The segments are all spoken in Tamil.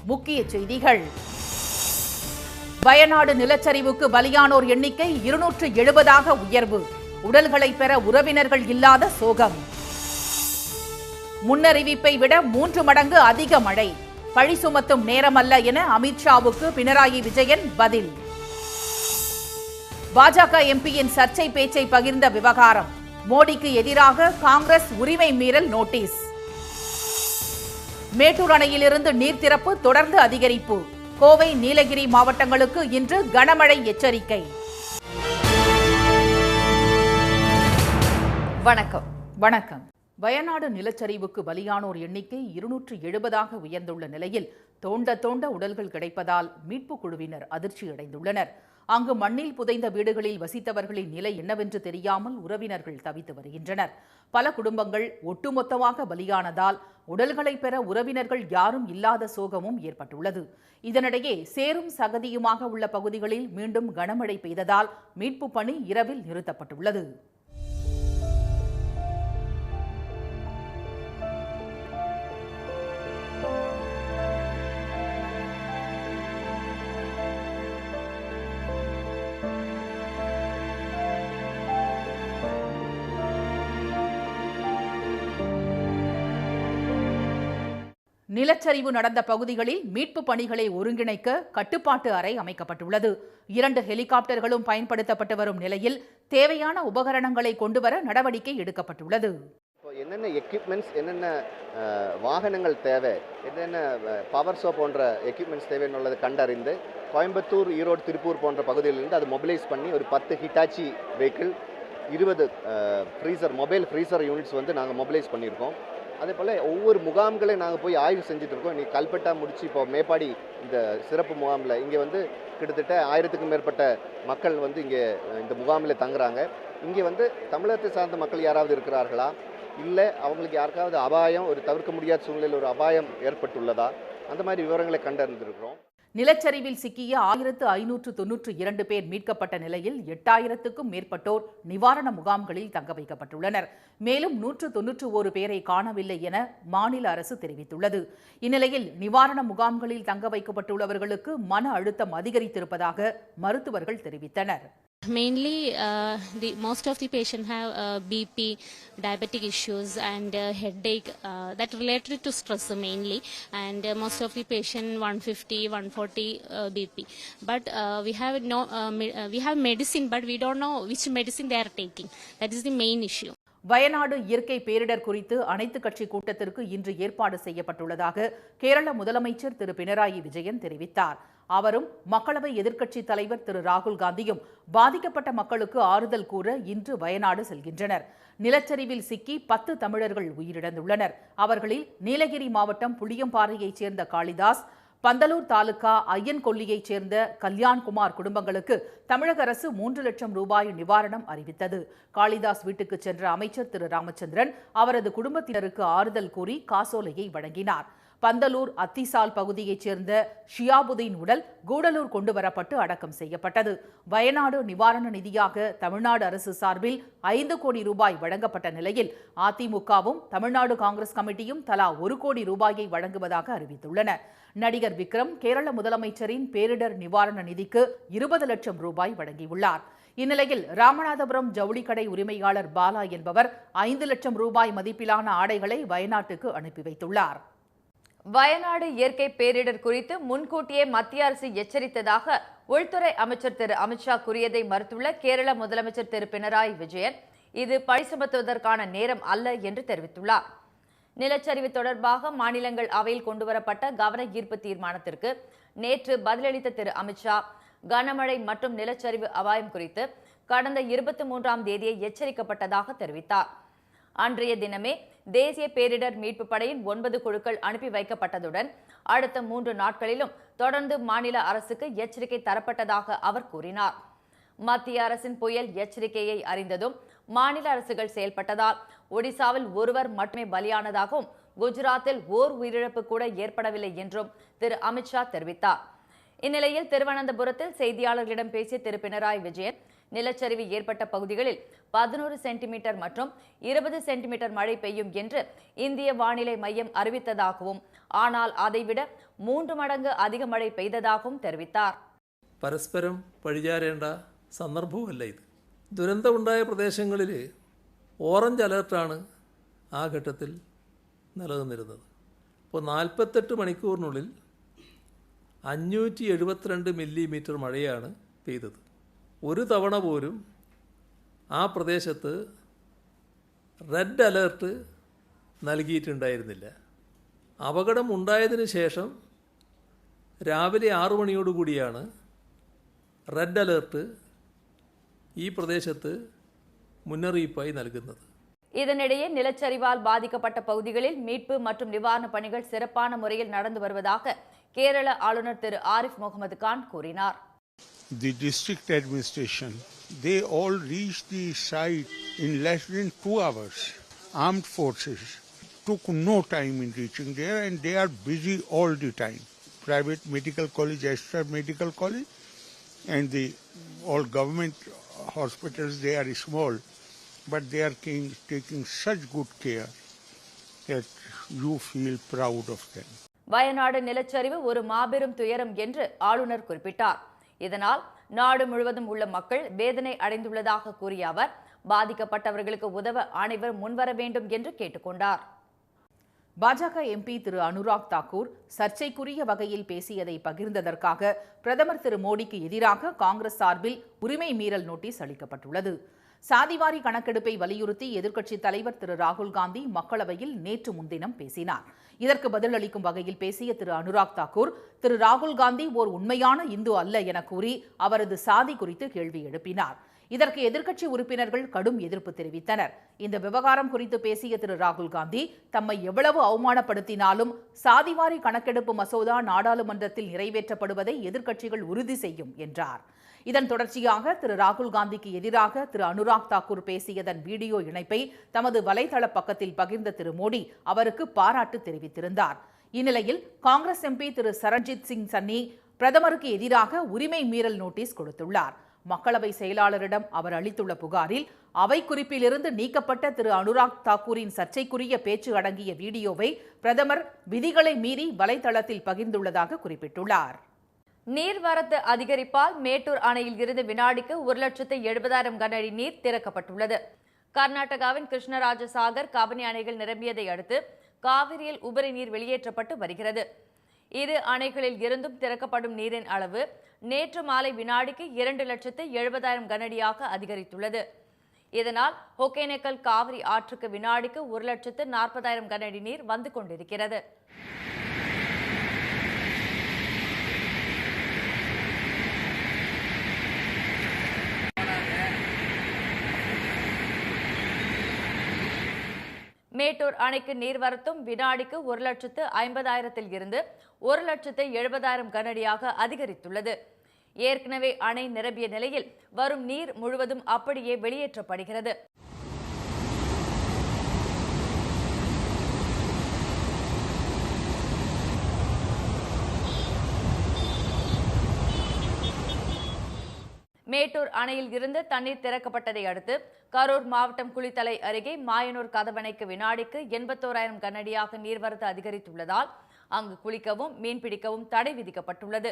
முக்கிய செய்திகள். வயநாடு நிலச்சரிவுக்கு பலியானோர் எண்ணிக்கை 270ஆக உயர்வு. உடல்களை பெற உறவினர்கள் இல்லாத சோகம். முன்னறிவிப்பை விட 3 மடங்கு அதிக மழை. பழி சுமத்தும் நேரமல்ல என அமித்ஷாவுக்கு பினராயி விஜயன் பதில். பாஜக எம்பியின் சர்ச்சை பேச்சை பகிர்ந்த விவகாரம். மோடிக்கு எதிராக காங்கிரஸ் உரிமை மீறல் நோட்டீஸ். மேட்டூர் அணையிலிருந்து நீர் திறப்பு தொடர்ந்து அதிகரிப்பு. கோவை, நீலகிரி மாவட்டங்களுக்கு இன்று கனமழை எச்சரிக்கை. வணக்கம். வயநாடு நிலச்சரிவுக்கு பலியானோர் எண்ணிக்கை 270ஆக உயர்ந்துள்ள நிலையில் தோண்ட உடல்கள் கிடைப்பதால் மீட்பு குழுவினர் அதிர்ச்சியடைந்துள்ளனர். அங்கு மண்ணில் புதைந்த வீடுகளில் வசித்தவர்களின் நிலை என்னவென்று தெரியாமல் உறவினர்கள் தவித்து வருகின்றனர். பல குடும்பங்கள் ஒட்டுமொத்தமாக பலியானதால் உடல்களை பெற உறவினர்கள் யாரும் இல்லாத சோகமும் ஏற்பட்டுள்ளது. இதனிடையே சேரும் சகதியுமாக உள்ள பகுதிகளில் மீண்டும் கனமழை பெய்ததால் மீட்பு பணி இரவில் நிறுத்தப்பட்டுள்ளது. நிலச்சரிவு நடந்த பகுதிகளில் மீட்பு பணிகளை ஒருங்கிணைக்க கட்டுப்பாட்டு அறை அமைக்கப்பட்டுள்ளது. 2 ஹெலிகாப்டர்களும் பயன்படுத்தப்பட்டு வரும் நிலையில் தேவையான உபகரணங்களை கொண்டுவர நடவடிக்கை எடுக்கப்பட்டுள்ளது. என்னென்ன எக்யூப்மெண்ட்ஸ், என்னென்ன வாகனங்கள் தேவை, என்னென்ன பவர் ஷோ போன்ற எக்யூப்மெண்ட்ஸ் தேவைன்னு உள்ளதை கண்டறிந்து கோயம்புத்தூர், ஈரோடு, திருப்பூர் போன்ற பகுதிகளிலிருந்து அதை மொபிலைஸ் பண்ணி ஒரு 10 Hitachi vehicle, 20 mobile freezer units நாங்கள் மொபிலைஸ் பண்ணியிருக்கோம். அதே போல் ஒவ்வொரு முகாம்களையும் நாங்கள் போய் ஆய்வு செஞ்சுட்ருக்கோம். இன்றைக்கி கல்பட்டா முடித்து இப்போ மேப்பாடி இந்த சிறப்பு முகாமில் இங்கே கிட்டத்தட்ட 1000க்கும் மேற்பட்ட மக்கள் இங்கே இந்த முகாமில் தங்குறாங்க. இங்கே தமிழகத்தை சார்ந்த மக்கள் யாராவது இருக்கிறார்களா, இல்லை அவங்களுக்கு யாருக்காவது அபாயம், ஒரு தவிர்க்க முடியாத சூழ்நிலையில் ஒரு அபாயம் ஏற்பட்டுள்ளதா, அந்த மாதிரி விவரங்களை கண்டறிந்திருக்கிறோம். நிலச்சரிவில் சிக்கிய 1592 பேர் மீட்கப்பட்ட நிலையில் 8000க்கும் மேற்பட்டோர் நிவாரண முகாம்களில் தங்க வைக்கப்பட்டுள்ளனர். மேலும் 191 பேரை காணவில்லை என மாநில அரசு தெரிவித்துள்ளது. இந்நிலையில் நிவாரண முகாம்களில் தங்க வைக்கப்பட்டுள்ளவர்களுக்கு மன அழுத்தம் அதிகரித்திருப்பதாக மருத்துவர்கள் தெரிவித்தனர். Mainly, most of the patients have BP, diabetic issues, and headache that related to stress mainly. And most of the patient 150, 140 BP. But we have medicine, but we don't know which medicine they are taking. That is the main issue. Wayanad இயற்கை பேரிடர் குறித்து அனைத்து கட்சி கூட்டத்திற்கு இன்று ஏற்பாடு செய்யப்பட்டுள்ளதாக கேரள முதலமைச்சர் திரு பினராயி விஜயன் தெரிவித்தார். அவரும் மக்களவை எதிர்க்கட்சித் தலைவர் திரு ராகுல் காந்தியும் பாதிக்கப்பட்ட மக்களுக்கு ஆறுதல் கூற இன்று வயநாடு செல்கின்றனர். நிலச்சரிவில் சிக்கி 10 தமிழர்கள் உயிரிழந்துள்ளனர். அவர்களில் நீலகிரி மாவட்டம் புளியம்பாறையைச் சேர்ந்த காளிதாஸ், பந்தலூர் தாலுகா ஐயன்கொல்லியைச் சேர்ந்த கல்யாண்குமார் குடும்பங்களுக்கு தமிழக அரசு 3 லட்சம் ரூபாய் நிவாரணம் அறிவித்தது. காளிதாஸ் வீட்டுக்கு சென்ற அமைச்சர் திரு ராமச்சந்திரன் அவரது குடும்பத்தினருக்கு ஆறுதல் கூறி காசோலையை வழங்கினார். பந்தலூர் அத்திசால் பகுதியைச் சேர்ந்த ஷியாபுதீன் உடல் கூடலூர் கொண்டுவரப்பட்டு அடக்கம் செய்யப்பட்டது. வயநாடு நிவாரண நிதியாக தமிழ்நாடு அரசு சார்பில் 5 கோடி ரூபாய் வழங்கப்பட்ட நிலையில் அதிமுகவும் தமிழ்நாடு காங்கிரஸ் கமிட்டியும் தலா 1 கோடி ரூபாயை வழங்குவதாக அறிவித்துள்ளன. நடிகர் விக்ரம் கேரள முதலமைச்சரின் பேரிடர் நிவாரண நிதிக்கு 20 லட்சம் ரூபாய் வழங்கியுள்ளார். இந்நிலையில் ராமநாதபுரம் ஜவுளிக்கடை உரிமையாளர் பாலா என்பவர் 5 லட்சம் ரூபாய் மதிப்பிலான ஆடைகளை வயநாட்டுக்கு அனுப்பி வைத்துள்ளார். வயநாடு இயற்கை பேரிடர் குறித்து முன்கூட்டியே மத்திய அரசு எச்சரித்ததாக உள்துறை அமைச்சர் திரு அமித்ஷா கூறியதை மறுத்துள்ள கேரள முதலமைச்சர் திரு பினராயி விஜயன் இது பழி சுமத்துவதற்கான நேரம் அல்ல என்று தெரிவித்துள்ளார். நிலச்சரிவு தொடர்பாக மாநிலங்கள் அவையில் கொண்டுவரப்பட்ட கவன ஈர்ப்பு தீர்மானத்திற்கு நேற்று பதிலளித்த திரு அமித்ஷா கனமழை மற்றும் நிலச்சரிவு அபாயம் குறித்து கடந்த 23ஆம் தேதியை எச்சரிக்கப்பட்டதாக தெரிவித்தார். அன்றைய தினமே தேசிய பேரிடர் மீட்பு படையின் 9 குழுக்கள் அனுப்பி வைக்கப்பட்டதுடன் அடுத்த 3 நாட்களிலும் தொடர்ந்து மாநில அரசுக்கு எச்சரிக்கை தரப்பட்டதாக அவர் கூறினார். மத்திய அரசின் புயல் எச்சரிக்கையை அறிந்ததும் மாநில அரசுகள் செயல்பட்டதால் ஒடிசாவில் ஒருவர் மட்டுமே பலியானதாகவும் குஜராத்தில் ஓர் உயிரிழப்பு கூட ஏற்படவில்லை என்றும் திரு அமித்ஷா தெரிவித்தார். இந்நிலையில் திருவனந்தபுரத்தில் செய்தியாளர்களிடம் பேசிய திரு பினராயி விஜயன் நிலச்சரிவு ஏற்பட்ட பகுதிகளில் 11 சென்டிமீட்டர் மற்றும் 20 சென்டிமீட்டர் மழை பெய்யும் என்று இந்திய வானிலை மையம் அறிவித்ததாகவும், ஆனால் அதைவிட 3 மடங்கு அதிக மழை பெய்ததாகவும் தெரிவித்தார். പരസ്പരം പഴിചാരേണ്ട സന്ദർഭവുമല്ല ഇത്. ദുരന്തമുണ്ടായ പ്രദേശങ്ങളിൽ ഓറഞ്ച് അലർട്ടാണ് ആ ഘട്ടത്തിൽ നിലനിന്നിരുന്നത്. അപ്പോൾ 48 മണിക്കൂറിനുള്ളിൽ 572 മില്ലിമീറ്റർ മഴയാണ് പെയ്തത്. ഒരു തവണ പോലും ആ പ്രദേശത്ത് റെഡ് അലർട്ട് നൽകിയിട്ടുണ്ടായിരുന്നില്ല. അപകടം ഉണ്ടായതിനു ശേഷം രാവിലെ 6 മണിയോടുകൂടിയാണ് റെഡ് അലർട്ട് ഈ പ്രദേശത്ത് മുന്നറിയിപ്പായി നൽകുന്നത്. இதனிடையே நிலச்சரிவால் பாதிக்கப்பட்ட பகுதிகளில் மீட்பு மற்றும் நிவாரணப் பணிகள் சிறப்பான முறையில் நடந்து வருவதாக கேரள ஆளுநர் திரு ஆரிஃப் முகமது கான் கூறினார். The district administration, they all reached the site in less than 2 hours. Armed forces took no time in reaching there and they are busy all the time. Private medical college, Aster Medical College, and the all government hospitals, they are small, but they are taking such good care that you feel proud of them. Wayanad நிலச்சரிவு ஒரு மாபெரும் துயரம் என்று ஆளுநர் குறிப்பிட்டார். இதனால் நாடு முழுவதும் உள்ள மக்கள் வேதனை அடைந்துள்ளதாக கூறிய அவர், பாதிக்கப்பட்டவர்களுக்கு உதவ அனைவரும் முன்வர வேண்டும் என்று கேட்டுக்கொண்டார். பாஜக எம்பி திரு அனுராக் தாக்கூர் சர்ச்சைக்குரிய வகையில் பேசியதை பகிர்ந்ததற்காக பிரதமர் திரு மோடிக்கு எதிராக காங்கிரஸ் சார்பில் உரிமை மீறல் நோட்டீஸ் அளிக்கப்பட்டுள்ளது. சாதிவாரி கணக்கெடுப்பை வலியுறுத்தி எதிர்க்கட்சித் தலைவர் திரு ராகுல் காந்தி மக்களவையில் நேற்று முன்தினம் பேசினார். இதற்கு பதிலளிக்கும் வகையில் பேசிய திரு அனுராக் தாக்கூர், திரு ராகுல் காந்தி ஓர் உண்மையான இந்து அல்ல என கூறி அவரது சாதி குறித்து கேள்வி எழுப்பினார். இதற்கு எதிர்க்கட்சி உறுப்பினர்கள் கடும் எதிர்ப்பு தெரிவித்தனர். இந்த விவகாரம் குறித்து பேசிய திரு ராகுல் காந்தி, தம்மை எவ்வளவு அவமானப்படுத்தினாலும் சாதிவாரி கணக்கெடுப்பு மசோதா நாடாளுமன்றத்தில் நிறைவேற்றப்படுவதை எதிர்க்கட்சிகள் உறுதி செய்யும் என்றார். இதன் தொடர்ச்சியாக திரு ராகுல் காந்திக்கு எதிராக திரு அனுராக் தாக்கூர் பேசியதன் வீடியோ இணைப்பை தமது வலைதள பக்கத்தில் பகிர்ந்த திரு மோடி அவருக்கு பாராட்டு தெரிவித்திருந்தார். இந்நிலையில் காங்கிரஸ் எம்பி திரு சரண்ஜித் சிங் சன்னி பிரதமருக்கு எதிராக உரிமை மீறல் நோட்டீஸ் கொடுத்துள்ளார். மக்களவை செயலாளரிடம் அவர் அளித்துள்ள புகாரில் அவை குறிப்பிலிருந்து நீக்கப்பட்ட திரு அனுராக் தாக்கூரின் சர்ச்சைக்குரிய பேச்சு அடங்கிய வீடியோவை பிரதமர் விதிகளை மீறி வலைதளத்தில் பகிர்ந்துள்ளதாக குறிப்பிட்டுள்ளார். நீர்வரத்து அதிகரிப்பால் மேட்டூர் அணையில் இருந்து வினாடிக்கு 1,70,000 கன அடி நீர் திறக்கப்பட்டுள்ளது. கர்நாடகாவின் கிருஷ்ணராஜசாகர், கபினி அணைகள் நிரம்பியதை அடுத்து காவிரியில் உபரி நீர் வெளியேற்றப்பட்டு வருகிறது. இரு அணைகளில் இருந்தும் திறக்கப்படும் நீரின் அளவு நேற்று மாலை வினாடிக்கு 2,70,000 கனஅடியாக அதிகரித்துள்ளது. இதனால் ஒகேனக்கல் காவிரி ஆற்றுக்கு வினாடிக்கு 1,40,000 கனஅடி நீர் வந்து கொண்டிருக்கிறது. மேட்டூர் அணைக்கு நீர்வரத்தும் வினாடிக்கு 1,50,000 இருந்து 1,70,000 கனஅடியாக அதிகரித்துள்ளது. ஏற்கனவே அணை நிரம்பிய நிலையில் வரும் நீர் முழுவதும் அப்படியே வெளியேற்றப்படுகிறது. மேட்டூர் அணையில் இருந்து தண்ணீர் திறக்கப்பட்டதை அடுத்து கரூர் மாவட்டம் குளித்தலை அருகே மாயனூர் கதவணைக்கு வினாடிக்கு 81,000 கனஅடியாக நீர்வரத்து அதிகரித்துள்ளதால் அங்கு குளிக்கவும் மீன்பிடிக்கவும் தடை விதிக்கப்பட்டுள்ளது.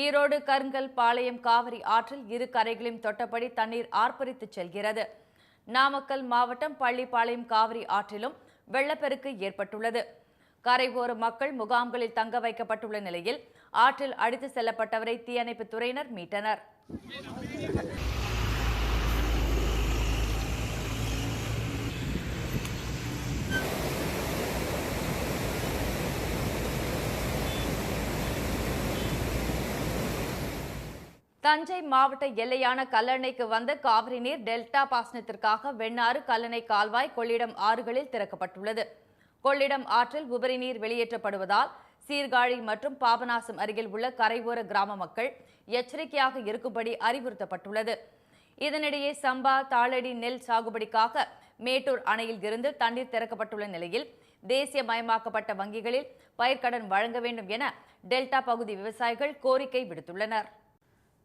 ஈரோடு கருங்கல் பாளையம் காவிரி ஆற்றில் இரு கரைகளையும் தொட்டபடி தண்ணீர் ஆர்ப்பரித்து செல்கிறது. நாமக்கல் மாவட்டம் பள்ளிப்பாளையம் காவிரி ஆற்றிலும் வெள்ளப்பெருக்கு ஏற்பட்டுள்ளது. கரையோர மக்கள் முகாம்களில் தங்க வைக்கப்பட்டுள்ள நிலையில் ஆற்றில் அடித்து செல்லப்பட்டவரை தீயணைப்பு துறையினர் மீட்டனர். தஞ்சை மாவட்ட எல்லையான கல்லணைக்கு வந்த காவிரி நீர் டெல்டா பாசனத்திற்காக வெண்ணாறு, கல்லணை கால்வாய், கொள்ளிடம் ஆறுகளில் திறக்கப்பட்டுள்ளது. கொள்ளிடம் ஆற்றில் உபரி நீர் வெளியேற்றப்படுவதால் சீர்காழி மற்றும் பாபநாசம் அருகில் உள்ள கரையோர கிராம மக்கள் எச்சரிக்கையாக இருக்கும்படி அறிவுறுத்தப்பட்டுள்ளது. இதனிடையே சம்பா, தாளடி நெல் சாகுபடிக்காக மேட்டூர் அணையில் இருந்து தண்ணீர் திறக்கப்பட்டுள்ள நிலையில் தேசியமயமாக்கப்பட்ட வங்கிகளில் பயிர்க்கடன் வழங்க வேண்டும் என டெல்டா பகுதி விவசாயிகள் கோரிக்கை விடுத்துள்ளனர்.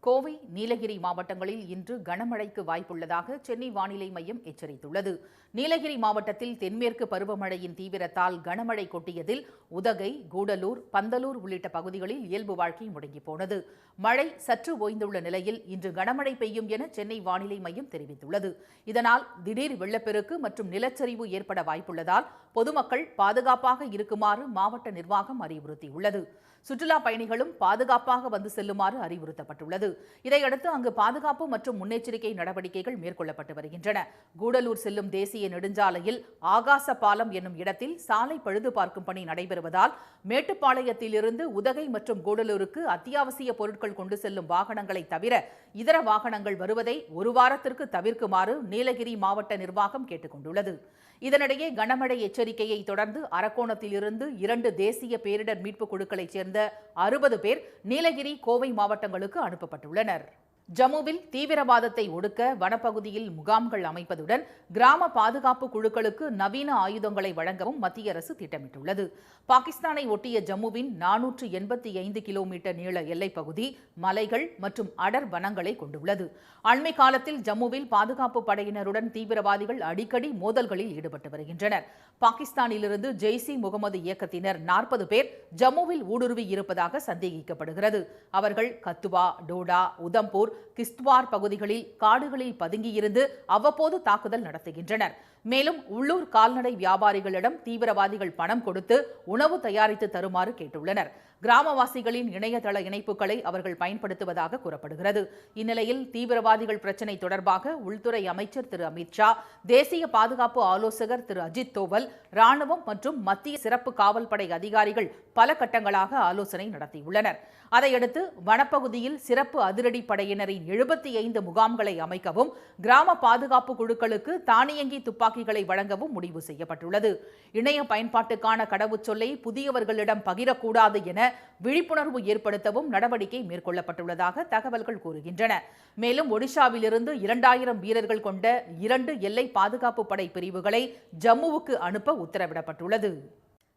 கோவை, நீலகிரி மாவட்டங்களில் இன்று கனமழைக்கு வாய்ப்புள்ளதாக சென்னை வானிலை மையம் எச்சரித்துள்ளது. நீலகிரி மாவட்டத்தில் தென்மேற்கு பருவமழையின் தீவிரத்தால் கனமழை கொட்டியதில் உதகை, கூடலூர், பந்தலூர் உள்ளிட்ட பகுதிகளில் இயல்பு வாழ்க்கை முடங்கி போனது. மழை சற்று ஓய்ந்துள்ள நிலையில் இன்று கனமழை பெய்யும் என சென்னை வானிலை மையம் தெரிவித்துள்ளது. இதனால் திடீர் வெள்ளப்பெருக்கு மற்றும் நிலச்சரிவு ஏற்பட வாய்ப்புள்ளதால் பொதுமக்கள் பாதுகாப்பாக இருக்குமாறு மாவட்ட நிர்வாகம் அறிவுறுத்தியுள்ளது. சுற்றுலா பயணிகளும் பாதுகாப்பாக வந்து செல்லுமாறு அறிவுறுத்தப்பட்டுள்ளது. இதையடுத்து அங்கு பாதுகாப்பு மற்றும் முன்னெச்சரிக்கை நடவடிக்கைகள் மேற்கொள்ளப்பட்டு வருகின்றன. கூடலூர் செல்லும் தேசிய நெடுஞ்சாலையில் ஆகாச பாலம் என்னும் இடத்தில் சாலை பழுது பார்க்கும் பணி நடைபெறுவதால் மேட்டுப்பாளையத்திலிருந்து உதகை மற்றும் கூடலூருக்கு அத்தியாவசிய பொருட்கள் கொண்டு செல்லும் வாகனங்களை தவிர இதர வாகனங்கள் வருவதை ஒரு வாரத்திற்கு தவிர்க்குமாறு நீலகிரி மாவட்ட நிர்வாகம் கேட்டுக் கொண்டுள்ளது. இதனிடையே கனமழை எச்சரிக்கையை தொடர்ந்து அரக்கோணத்திலிருந்து 2 தேசிய பேரிடர் மீட்புக் குழுக்களைச் சேர்ந்த 60 பேர் நீலகிரி, கோவை மாவட்டங்களுக்கு அனுப்பப்பட்டுள்ளனர். ஜம்முவில் தீவிரவாதத்தை ஒடுக்க வனப்பகுதியில் முகாம்கள் அமைப்பதுடன் கிராம பாதுகாப்பு குழுக்களுக்கு நவீன ஆயுதங்களை வழங்கவும் மத்திய அரசு திட்டமிட்டுள்ளது. பாகிஸ்தானை ஒட்டிய ஜம்முவின் 485 கிலோமீட்டர் நீள எல்லைப்பகுதி மலைகள் மற்றும் அடர் வனங்களை கொண்டுள்ளது. அண்மை காலத்தில் ஜம்முவில் பாதுகாப்பு படையினருடன் தீவிரவாதிகள் அடிக்கடி மோதல்களில் ஈடுபட்டு வருகின்றனர். பாகிஸ்தானிலிருந்து ஜெய்ஷ்-இ முகமது இயக்கத்தினர் 40 பேர் ஜம்முவில் ஊடுருவி இருப்பதாக சந்தேகிக்கப்படுகிறது. அவர்கள் கத்துவா, டோடா, உதம்பூர், கிஸ்த்வார் பகுதிகளில் காடுகளில் பதுங்கியிருந்து அவ்வப்போது தாக்குதல் நடத்துகின்றனர். மேலும் உள்ளூர் கால்நடை வியாபாரிகளிடம் தீவிரவாதிகள் பணம் கொடுத்து உணவு தயாரித்து தருமாறு கேட்டுள்ளனர். கிராமவாசிகளின் இணையதள இணைப்புகளை அவர்கள் பயன்படுத்துவதாக கூறப்படுகிறது. இந்நிலையில் தீவிரவாதிகள் பிரச்சினை தொடர்பாக உள்துறை அமைச்சர் திரு அமித் ஷா, தேசிய பாதுகாப்பு ஆலோசகர் திரு அஜித் தோவல், ராணுவம் மற்றும் மத்திய சிறப்பு காவல்படை அதிகாரிகள் பல கட்டங்களாக ஆலோசனை நடத்தியுள்ளனர். அதையடுத்து வனப்பகுதியில் சிறப்பு அதிரடி படையினரின் 75 முகாம்களை அமைக்கவும், கிராம பாதுகாப்பு குழுக்களுக்கு தானியங்கி துப்பாக்கிகளை வழங்கவும் முடிவு செய்யப்பட்டுள்ளது. இணைய பயன்பாட்டுக்கான கடவுச்சொல்லை புதியவர்களிடம் பகிரக்கூடாது என விழிப்புணர்வு ஏற்படுத்தவும் நடவடிக்கை மேற்கொள்ளப்பட்டுள்ளதாக தகவல்கள் கூறுகின்றன. மேலும் ஒடிஷாவிலிருந்து 2000 வீரர்கள் கொண்ட 2 எல்லை பாதுகாப்பு படை பிரிவுகளை ஜம்முவுக்கு அனுப்ப உத்தரவிடப்பட்டுள்ளது.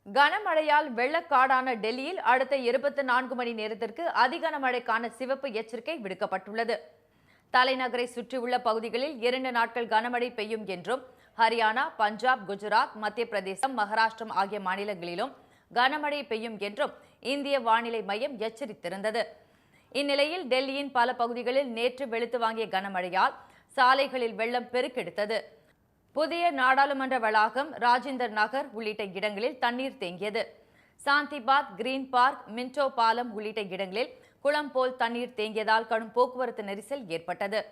கனமழையால் வெள்ளக்காடான டெல்லியில் அடுத்த 24 மணி நேரத்திற்கு அதிகனமழைக்கான சிவப்பு எச்சரிக்கை விடுக்கப்பட்டுள்ளது. தலைநகரை சுற்றியுள்ள பகுதிகளில் 2 நாட்கள் கனமழை பெய்யும் என்றும், ஹரியானா, பஞ்சாப், குஜராத், மத்திய பிரதேசம், மகாராஷ்டிரம் ஆகிய மாநிலங்களிலும் கனமழை பெய்யும் என்றும் இந்திய வானிலை மையம் எச்சரித்திருந்தது. இந்நிலையில் டெல்லியின் பல பகுதிகளில் நேற்று வெளுத்து வாங்கிய கனமழையால் சாலைகளில் வெள்ளம் பெருக்கெடுத்தது. புதிய நாடாளுமன்ற வளாகம், ராஜேந்தர் நகர் உள்ளிட்ட இடங்களில் தண்ணீர் தேங்கியது. சாந்திபாத், கிரீன் பார்க், மின்டோ பாலம் உள்ளிட்ட இடங்களில் குளம் போல் தண்ணீர் தேங்கியதால் கடும் போக்குவரத்து நெரிசல் ஏற்பட்டது.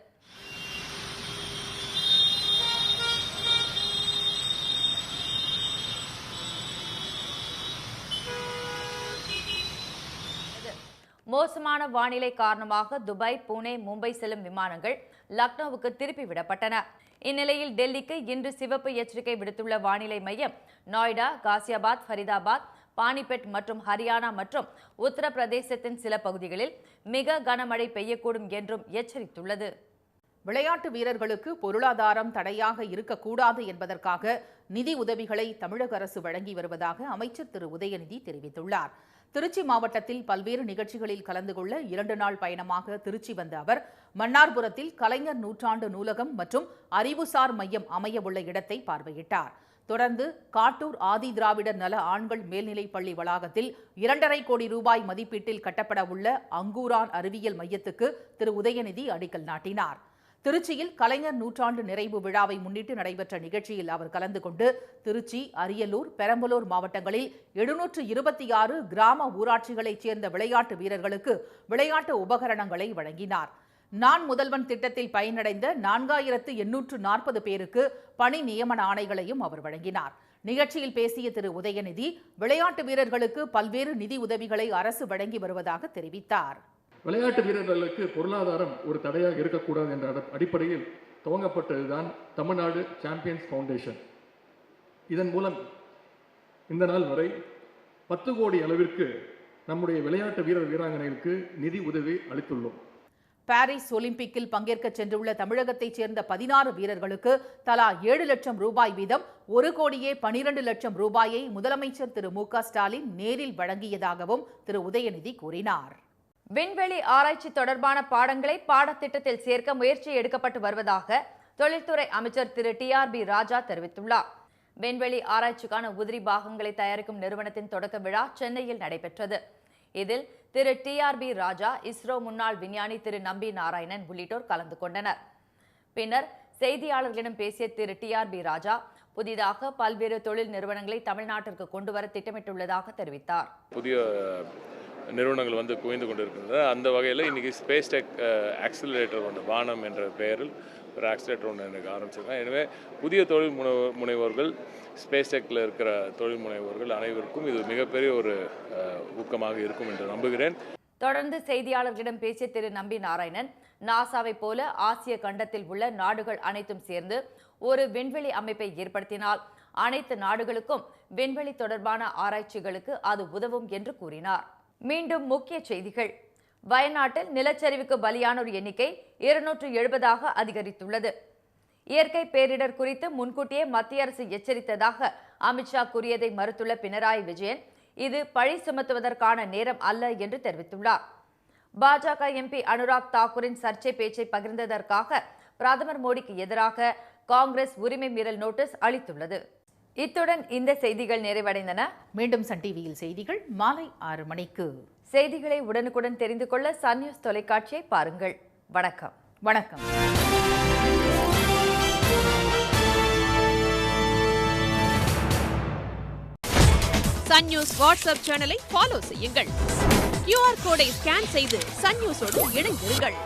மோசமான வானிலை காரணமாக துபாய், புனே, மும்பை செல்லும் விமானங்கள் லக்னோவுக்கு திருப்பி விடப்பட்டன. இந்நிலையில் டெல்லிக்கு இன்று சிவப்பு எச்சரிக்கை விடுத்துள்ள வானிலை மையம் நொய்டா, காசியாபாத், ஃபரிதாபாத், பானிபெட் மற்றும் ஹரியானா மற்றும் உத்தரப்பிரதேசத்தின் சில பகுதிகளில் மிக கனமழை பெய்யக்கூடும் என்றும் எச்சரித்துள்ளது. விளையாட்டு வீரர்களுக்கு பொருளாதாரம் தடையாக இருக்கக்கூடாது என்பதற்காக நிதி உதவிகளை தமிழக அரசு வழங்கி வருவதாக அமைச்சர் திரு உதயநிதி தெரிவித்துள்ளார். திருச்சி மாவட்டத்தில் பல்வேறு நிகழ்ச்சிகளில் கலந்து கொள்ள 2 நாள் பயணமாக திருச்சி வந்த அவர் மன்னார்புரத்தில் கலைஞர் நூற்றாண்டு நூலகம் மற்றும் அறிவுசார் மையம் அமையவுள்ள இடத்தை பார்வையிட்டார். தொடர்ந்து காட்டூர் ஆதி திராவிடர் நல ஆண்கள் மேல்நிலைப் பள்ளி வளாகத்தில் 2.5 கோடி ரூபாய் மதிப்பீட்டில் கட்டப்பட உள்ள அங்கூரான் அறிவியல் மையத்துக்கு திரு உதயநிதி அடிக்கல் நாட்டினார். திருச்சியில் கலைஞர் நூற்றாண்டு நிறைவு விழாவை முன்னிட்டு நடைபெற்ற நிகழ்ச்சியில் அவர் கலந்து கொண்டு திருச்சி, அரியலூர், பெரம்பலூர் மாவட்டங்களில் 726 கிராம ஊராட்சிகளைச் சேர்ந்த விளையாட்டு வீரர்களுக்கு விளையாட்டு உபகரணங்களை வழங்கினார். நான் முதல்வன் திட்டத்தில் பயனடைந்த 4840 பேருக்கு பணி நியமன ஆணைகளையும் அவர் வழங்கினார். நிகழ்ச்சியில் பேசிய திரு உதயநிதி விளையாட்டு வீரர்களுக்கு பல்வேறு நிதி உதவிகளை அரசு வழங்கி வருவதாக தெரிவித்தார். விளையாட்டு வீரர்களுக்கு பொருளாதாரம் ஒரு தடையாக இருக்கக்கூடாது என்ற அடிப்படையில் துவங்கப்பட்டதுதான் தமிழ்நாடு சாம்பியன்ஸ் ஃபவுண்டேஷன். இதன் மூலம் இந்த நாள் வரை 10 கோடி அளவிற்கு நம்முடைய விளையாட்டு வீராங்கனைகளுக்கு நிதி உதவி அளித்துள்ளோம். பாரிஸ் ஒலிம்பிக்கில் பங்கேற்க சென்றுள்ள தமிழகத்தைச் சேர்ந்த 16 வீரர்களுக்கு தலா 7 லட்சம் ரூபாய் வீதம் 1,12 லட்சம் ரூபாயை முதலமைச்சர் திரு மு க ஸ்டாலின் நேரில் வழங்கியதாகவும் திரு உதயநிதி கூறினார். விண்வெளி ஆராய்ச்சி தொடர்பான பாடங்களை பாடத்திட்டத்தில் சேர்க்க முயற்சி எடுக்கப்பட்டு வருவதாக தொழில்துறை அமைச்சர் திரு TRB ராஜா தெரிவித்துள்ளார். விண்வெளி ஆராய்ச்சிக்கான உதிரி பாகங்களை தயாரிக்கும் நிறுவனத்தின் தொடக்க விழா சென்னையில் நடைபெற்றது. இதில் திரு TRB ராஜா, இஸ்ரோ முன்னாள் விஞ்ஞானி திரு நம்பி நாராயணன் உள்ளிட்டோர் கலந்து கொண்டனர். பின்னர் செய்தியாளர்களிடம் பேசிய திரு TRB ராஜா, புதிதாக பல்வேறு தொழில் நிறுவனங்களை தமிழ்நாட்டிற்கு கொண்டுவர திட்டமிட்டுள்ளதாக தெரிவித்தார். புதிய நிறுவனங்கள் வந்து குவிந்து கொண்டிருக்கின்றன. அந்த வகையில் இன்றைக்கி ஸ்பேஸ் டெக் ஆக்சிலரேட்டர் ஒன்று வானம் என்ற பெயரில் ஒரு ஆக்சிலேட்டர் ஒன்று எனக்கு ஆரம்பிச்சிருக்கேன். எனவே புதிய தொழில் முனைவோர்கள், ஸ்பேஸ் டெக்கில் இருக்கிற தொழில் முனைவோர்கள் அனைவருக்கும் இது மிகப்பெரிய ஒரு ஊக்கமாக இருக்கும் என்று நம்புகிறேன். தொடர்ந்து செய்தியாளர்களிடம் பேசிய திரு நம்பி நாராயணன், நாசாவை போல ஆசிய கண்டத்தில் உள்ள நாடுகள் அனைத்தும் சேர்ந்து ஒரு விண்வெளி அமைப்பை ஏற்படுத்தினால் அனைத்து நாடுகளுக்கும் விண்வெளி தொடர்பான ஆராய்ச்சிகளுக்கு அது உதவும் என்று கூறினார். மீண்டும் முக்கிய செய்திகள். வயநாட்டில் நிலச்சரிவுக்கு பலியானோர் எண்ணிக்கை 270ஆக அதிகரித்துள்ளது. இயற்கை பேரிடர் குறித்து முன்கூட்டியே மத்திய அரசு எச்சரித்ததாக அமித்ஷா கூறியதை மறுத்துள்ள பினராயி விஜயன், இது பழி சுமத்துவதற்கான நேரம் அல்ல என்று தெரிவித்துள்ளார். பாஜக MP அனுராக் தாக்கூரின் சர்ச்சை பேச்சை பகிர்ந்ததற்காக பிரதமர் மோடிக்கு எதிராக காங்கிரஸ் உரிமை மீறல் நோட்டீஸ் அளித்துள்ளது. இத்துடன் இந்த செய்திகள் நிறைவடைந்தன. மீண்டும் சன் டிவியில் செய்திகள் மாலை 6 மணிக்கு. செய்திகளை உடனுக்குடன் தெரிந்து கொள்ள சன் நியூஸ் தொலைக்காட்சியை பாருங்கள். வணக்கம். வணக்கம். சன் நியூஸ் வாட்ஸ்அப் சேனலை ஃபாலோ செய்யுங்கள். QR கோடை ஸ்கேன் செய்து சன் நியூஸோடு இணைந்திருங்கள்.